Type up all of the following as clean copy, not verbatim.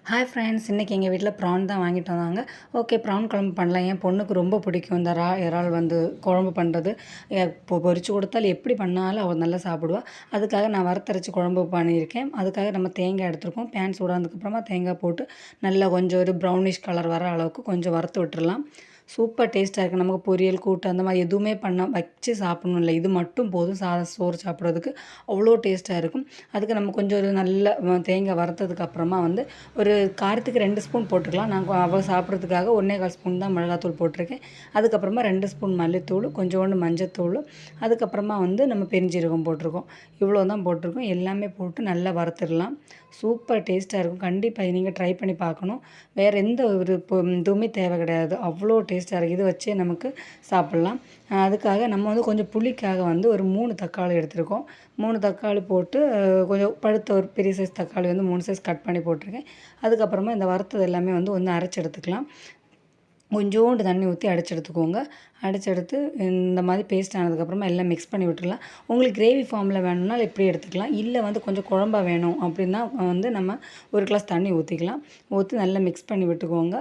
Hi friends, இன்றைக்கி எங்கள் வீட்டில் ப்ரான் தான் வாங்கிட்டு வந்தாங்க. ஓகே, ப்ரான் குழம்பு பண்ணலாம். என் பொண்ணுக்கு ரொம்ப பிடிக்கும் இந்த இறால் வந்து குழம்பு பண்ணுறது. இப்போ பொரிச்சு கொடுத்தால் எப்படி பண்ணாலும் அவள் நல்லா சாப்பிடுவா. அதுக்காக நான் வறுத்தரைச்சி குழம்பு பண்ணியிருக்கேன். அதுக்காக நம்ம தேங்காய் எடுத்துருக்கோம். பேன் சூடானதுக்கப்புறமா தேங்காய் போட்டு நல்லா கொஞ்சம் ஒரு ப்ரௌனிஷ் கலர் வர அளவுக்கு கொஞ்சம் வறுத்து விட்டுறலாம். சூப்பர் டேஸ்ட்டாக இருக்குது. நமக்கு பொரியல், கூட்டு அந்த மாதிரி எதுவுமே வச்சு சாப்பிடணும் இல்லை, இது மட்டும் போதும் சாதம் சோறு சாப்பிட்றதுக்கு அவ்வளோ டேஸ்ட்டாக இருக்கும். அதுக்கு நம்ம கொஞ்சம் ஒரு நல்ல தேங்காய் வறுத்ததுக்கு அப்புறமா வந்து ஒரு காரத்துக்கு 2 ஸ்பூன் போட்டுக்கலாம். நான் அவள் சாப்பிட்றதுக்காக 1 1/4 ஸ்பூன் தான் மிளகாத்தூள் போட்டிருக்கேன். அதுக்கப்புறமா 2 ஸ்பூன் மல்லித்தூள், கொஞ்சோண்டு மஞ்சத்தூள், அதுக்கப்புறமா வந்து நம்ம பெருஞ்சீரகம் போட்டிருக்கோம். இவ்வளோ தான் போட்டிருக்கோம். எல்லாமே போட்டு நல்லா வறுத்துடலாம். சூப்பர் டேஸ்ட்டாக இருக்கும். கண்டிப்பாக நீங்கள் ட்ரை பண்ணி பார்க்கணும். வேறு எந்த ஒரு இதுவுமே தேவை கிடையாது. அவ்வளோ டேஸ்ட்டாக இருக்குது. இது வச்சே நமக்கு சாப்பிட்லாம். அதுக்காக நம்ம வந்து கொஞ்சம் புளிக்காக வந்து ஒரு 3 தக்காளி எடுத்துருக்கோம். 3 தக்காளி போட்டு கொஞ்சம் பழுத்த ஒரு பெரிய சைஸ் தக்காளி வந்து 3 சைஸ் கட் பண்ணி போட்டிருக்கேன். அதுக்கப்புறமா இந்த வறுத்தது எல்லாமே வந்து ஒன்று அரைச்சி எடுத்துக்கலாம். கொஞ்சோண்டு தண்ணி ஊற்றி அடித்து எடுத்துக்கோங்க. அடித்து எடுத்து இந்த மாதிரி பேஸ்ட் ஆனதுக்கப்புறமா எல்லாம் மிக்ஸ் பண்ணி விட்டுடலாம். உங்களுக்கு கிரேவி ஃபார்மில் வேணும்னா இப்படி எடுத்துக்கலாம். இல்லை வந்து கொஞ்சம் குழம்பா வேணும் அப்படின்னா வந்து நம்ம 1 கிளாஸ் தண்ணி ஊற்றிக்கலாம். ஊற்றி நல்லா மிக்ஸ் பண்ணி விட்டுக்கோங்க.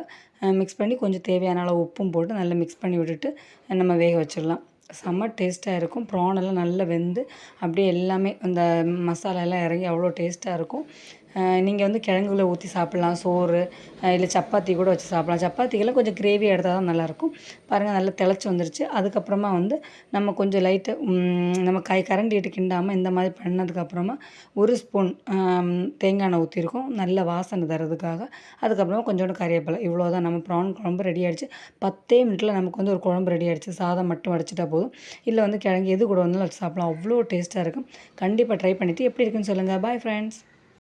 மிக்ஸ் பண்ணி கொஞ்சம் தேவையான அளவு உப்பும் போட்டு நல்லா மிக்ஸ் பண்ணி விட்டுட்டு நம்ம வேக வச்சிடலாம். செம்ம டேஸ்ட்டாக இருக்கும். ப்ரானெல்லாம் நல்லா வெந்து அப்படியே எல்லாமே அந்த மசாலாலாம் இறங்கி அவ்வளோ டேஸ்ட்டாக இருக்கும். நீங்கள் வந்து கிழங்குல ஊற்றி சாப்பிட்லாம். சோறு இல்லை சப்பாத்தி கூட வச்சு சாப்பிட்லாம். சப்பாத்திக்கெல்லாம் கொஞ்சம் கிரேவி எடுத்தால் தான் நல்லாயிருக்கும். பாருங்கள், நல்லா திளச்சி வந்துருச்சு. அதுக்கப்புறமா வந்து நம்ம கொஞ்சம் லைட்டாக நம்ம கரண்டி இட்டு கிண்டாமல் இந்த மாதிரி பண்ணதுக்கப்புறமா 1 ஸ்பூன் தேங்காய் எண்ணெய் ஊற்றிருக்கோம், நல்ல வாசனை தரதுக்காக. அதுக்கப்புறமா கொஞ்சோண்டு கறிவேப்பிலை. இவ்வளோ தான், நம்ம ப்ரான் குழம்பு ரெடி ஆகிடுச்சு. 10 மினிட்டில் நமக்கு வந்து ஒரு குழம்பு ரெடி ஆகிடுச்சு. சாதம் மட்டும் வடிச்சிட்டா போதும். இல்லை வந்து கிழங்கு எது கூட வந்தாலும் வச்சு சாப்பிட்லாம். அவ்வளோ டேஸ்ட்டாக இருக்கும். கண்டிப்பாக ட்ரை பண்ணிவிட்டு எப்படி இருக்குன்னு சொல்லுங்கள். Bye friends.